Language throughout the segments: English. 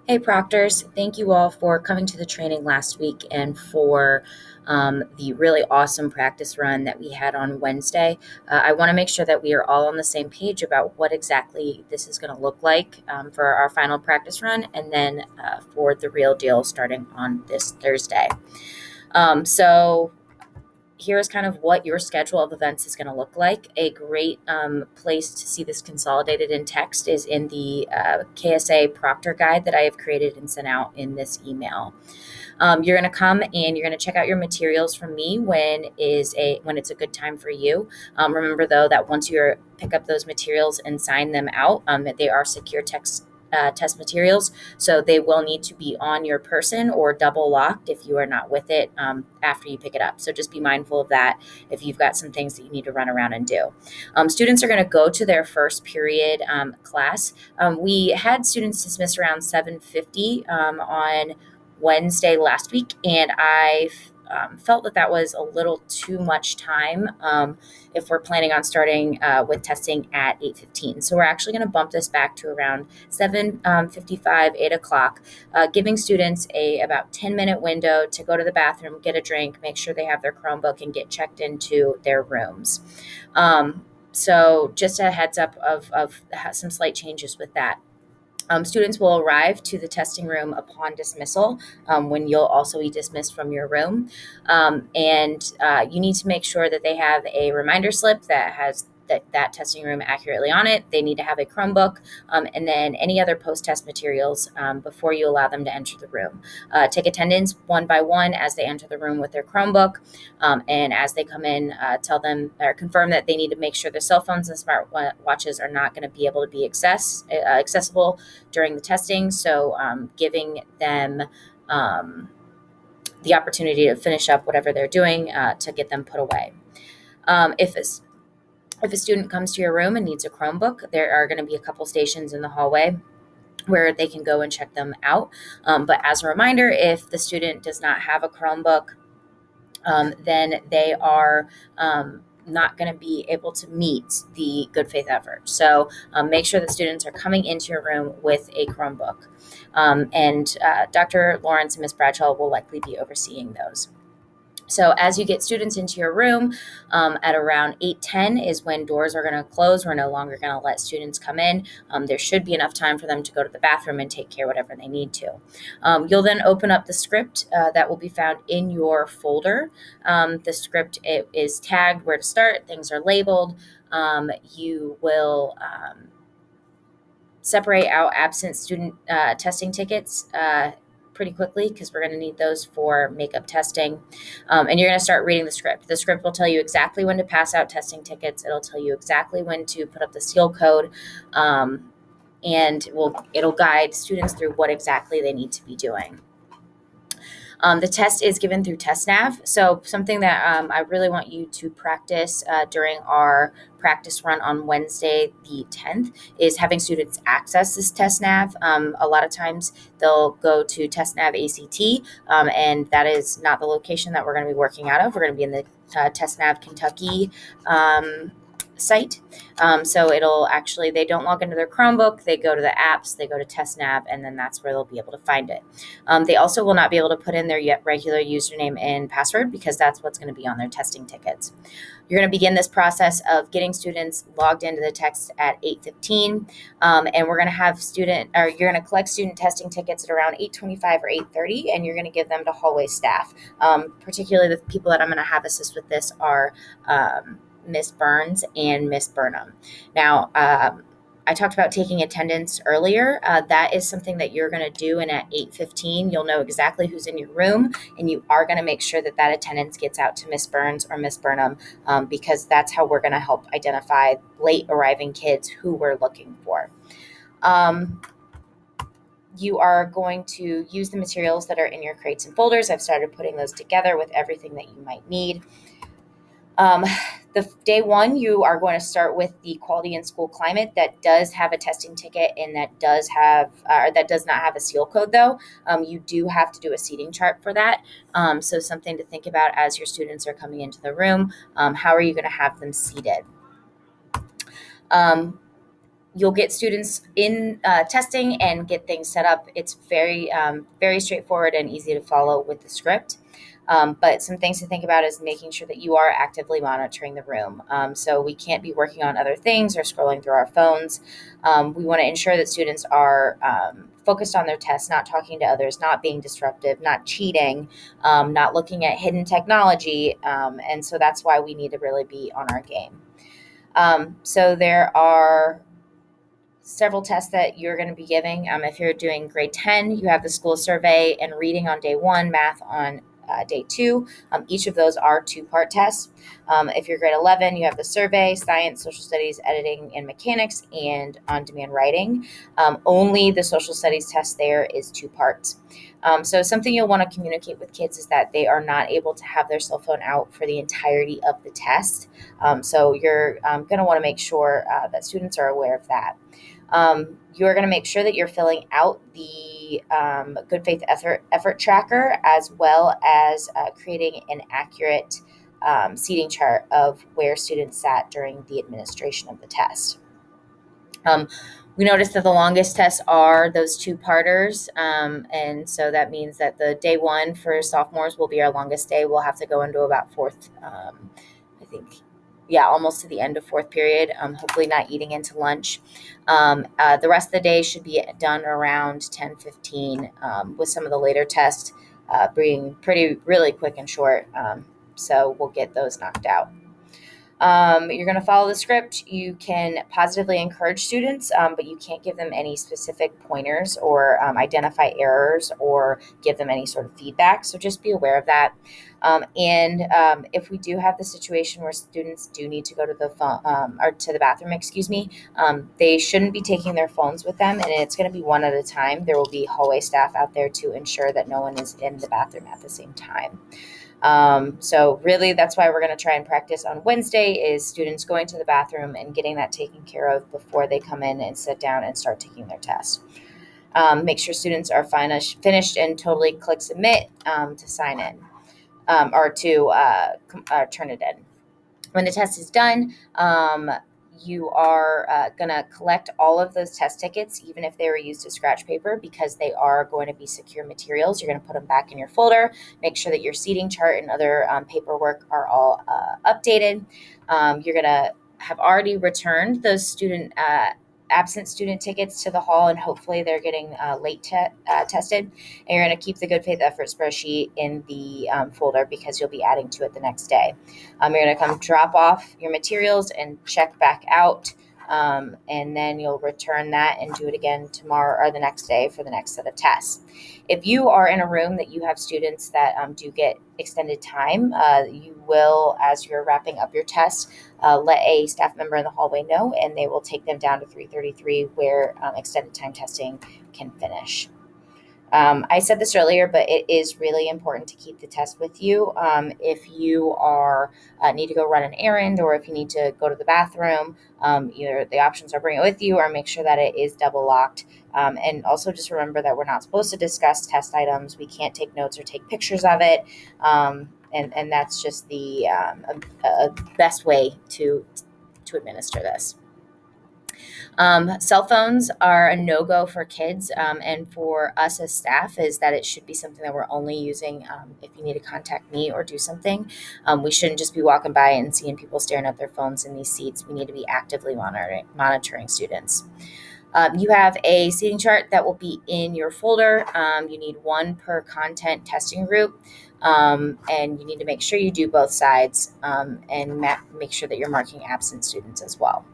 Hey, Proctors. Thank you all for coming to the training last week and for the really awesome practice run that we had on Wednesday. I want to make sure that we are all on the same page about what exactly this is going to look like for our final practice run and then for the real deal starting on this Thursday. So here's kind of what your schedule of events is going to look like. A great place to see this consolidated in text is in the KSA Proctor guide that I have created and sent out in this email. You're going to come and you're going to check out your materials from me when it's a good time for you. Remember though that once you pick up those materials and sign them out, that they are secure text test materials, so they will need to be on your person or double locked if you are not with it after you pick it up. So just be mindful of that if you've got some things that you need to run around and do. Students are going to go to their first period class. We had students dismiss around 7:50 on Wednesday last week, and I felt that was a little too much time if we're planning on starting with testing at 8:15. So we're actually going to bump this back to around 7:55, 8 o'clock, giving students a about 10-minute window to go to the bathroom, get a drink, make sure they have their Chromebook, and get checked into their rooms. So just a heads up of some slight changes with that. Students will arrive to the testing room upon dismissal when you'll also be dismissed from your room. And you need to make sure that they have a reminder slip that has that testing room accurately on it. They need to have a Chromebook and then any other post-test materials before you allow them to enter the room. Take attendance one by one as they enter the room with their Chromebook. And as they come in, tell them or confirm that they need to make sure their cell phones and smart watches are not going to be able to be accessible during the testing. So giving them the opportunity to finish up whatever they're doing to get them put away. If a student comes to your room and needs a Chromebook, there are going to be a couple stations in the hallway where they can go and check them out. But as a reminder, if the student does not have a Chromebook, then they are not going to be able to meet the good faith effort. So make sure that students are coming into your room with a Chromebook. And Dr. Lawrence and Ms. Bradshaw will likely be overseeing those. So as you get students into your room at around 8:10 is when doors are going to close. We're no longer going to let students come in. There should be enough time for them to go to the bathroom and take care of whatever they need to. You'll then open up the script that will be found in your folder. The script is tagged where to start. Things are labeled. You will separate out absent student testing tickets pretty quickly because we're going to need those for makeup testing. And you're going to start reading the script. The script will tell you exactly when to pass out testing tickets. It'll tell you exactly when to put up the seal code. And it'll guide students through what exactly they need to be doing. The test is given through TestNav. So something that I really want you to practice during our practice run on Wednesday, the 10th, is having students access this TestNav. A lot of times they'll go to TestNav ACT, and that is not the location that we're going to be working out of. We're going to be in the TestNav Kentucky site. So they don't log into their Chromebook, they go to the apps, they go to TestNav, and then that's where they'll be able to find it. They also will not be able to put in their regular username and password because that's what's going to be on their testing tickets. You're going to begin this process of getting students logged into the text at 8:15, and we're going to have you're going to collect student testing tickets at around 8:25 or 8:30, and you're going to give them to hallway staff. Particularly the people that I'm going to have assist with this are Miss Burns and Miss Burnham. Now, I talked about taking attendance earlier. That is something that you're going to do, and at 8:15, you'll know exactly who's in your room, and you are going to make sure that attendance gets out to Miss Burns or Miss Burnham because that's how we're going to help identify late arriving kids who we're looking for. You are going to use the materials that are in your crates and folders. I've started putting those together with everything that you might need. The day one, you are going to start with the quality in school climate that does have a testing ticket and that does not have a seal code though. You do have to do a seating chart for that. So something to think about as your students are coming into the room. How are you going to have them seated? you'll get students in testing and get things set up. It's very straightforward and easy to follow with the script. But some things to think about is making sure that you are actively monitoring the room. So we can't be working on other things or scrolling through our phones. We want to ensure that students are focused on their tests, not talking to others, not being disruptive, not cheating, not looking at hidden technology. And so that's why we need to really be on our game. So there are several tests that you're going to be giving. If you're doing grade 10, you have the school survey and reading on day 1, math on day 2. Each of those are 2-part tests. If you're grade 11, you have the survey, science, social studies, editing, and mechanics, and on-demand writing. Only the social studies test there is 2 parts. So something you'll want to communicate with kids is that they are not able to have their cell phone out for the entirety of the test. So you're going to want to make sure that students are aware of that. You're going to make sure that you're filling out the good faith effort tracker, as well as creating an accurate seating chart of where students sat during the administration of the test. We noticed that the longest tests are those 2-parters. And so that means that the day 1 for sophomores will be our longest day. We'll have to go into about fourth, I think, almost to the end of 4th period, hopefully not eating into lunch. The rest of the day should be done around 10:15, with some of the later tests being really quick and short. So we'll get those knocked out. You're going to follow the script. You can positively encourage students, but you can't give them any specific pointers or identify errors or give them any sort of feedback. So just be aware of that. If we do have the situation where students do need to go to the phone or to the bathroom, they shouldn't be taking their phones with them, and it's going to be one at a time. There will be hallway staff out there to ensure that no one is in the bathroom at the same time. So really, that's why we're going to try and practice on Wednesday is students going to the bathroom and getting that taken care of before they come in and sit down and start taking their test. Make sure students are finished and totally click submit to sign in or to turn it in. When the test is done, you are going to collect all of those test tickets, even if they were used as scratch paper, because they are going to be secure materials. You're going to put them back in your folder. Make sure that your seating chart and other paperwork are all updated. You're going to have already returned those absent student tickets to the hall, and hopefully they're getting late tested. And you're going to keep the good faith effort spreadsheet in the folder because you'll be adding to it the next day. You're going to come drop off your materials and check back out, and then you'll return that and do it again tomorrow or the next day for the next set of tests. If you are in a room that you have students that do get extended time, you will, as you're wrapping up your test, let a staff member in the hallway know, and they will take them down to 333 where extended time testing can finish. I said this earlier, but it is really important to keep the test with you. If you need to go run an errand, or if you need to go to the bathroom, either the options are bring it with you or make sure that it is double locked. And also just remember that we're not supposed to discuss test items. We can't take notes or take pictures of it. And that's just the best way to administer this. Cell phones are a no-go for kids, and for us as staff is that it should be something that we're only using if you need to contact me or do something. We shouldn't just be walking by and seeing people staring at their phones in these seats. We need to be actively monitoring students. You have a seating chart that will be in your folder. You need 1 per content testing group, and you need to make sure you do both sides, and make sure that you're marking absent students as well.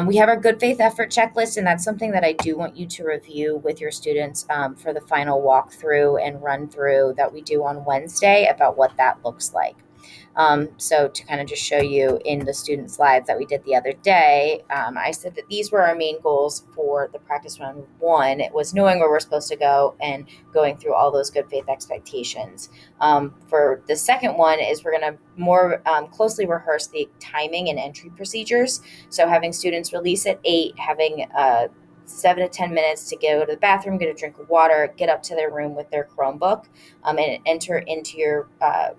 We have our good faith effort checklist, and that's something that I do want you to review with your students for the final walkthrough and run through that we do on Wednesday about what that looks like. So to kind of just show you in the student slides that we did the other day, I said that these were our main goals for the practice run 1. It was knowing where we're supposed to go and going through all those good faith expectations. For the second one is we're going to more closely rehearse the timing and entry procedures. So having students release at 8, having 7 to 10 minutes to go to the bathroom, get a drink of water, get up to their room with their Chromebook, and enter into your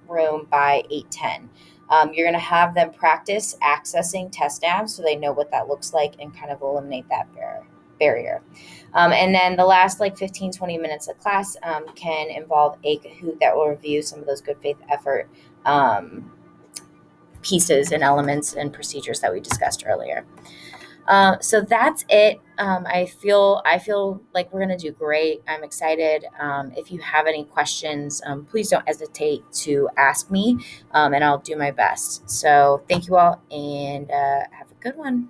room by 8:10. You're going to have them practice accessing test navs so they know what that looks like and kind of eliminate that barrier. And then the last like 15, 20 minutes of class can involve a Kahoot that will review some of those good faith effort pieces and elements and procedures that we discussed earlier. So that's it. I feel like we're gonna do great. I'm excited. If you have any questions, please don't hesitate to ask me, and I'll do my best. So thank you all, and have a good one.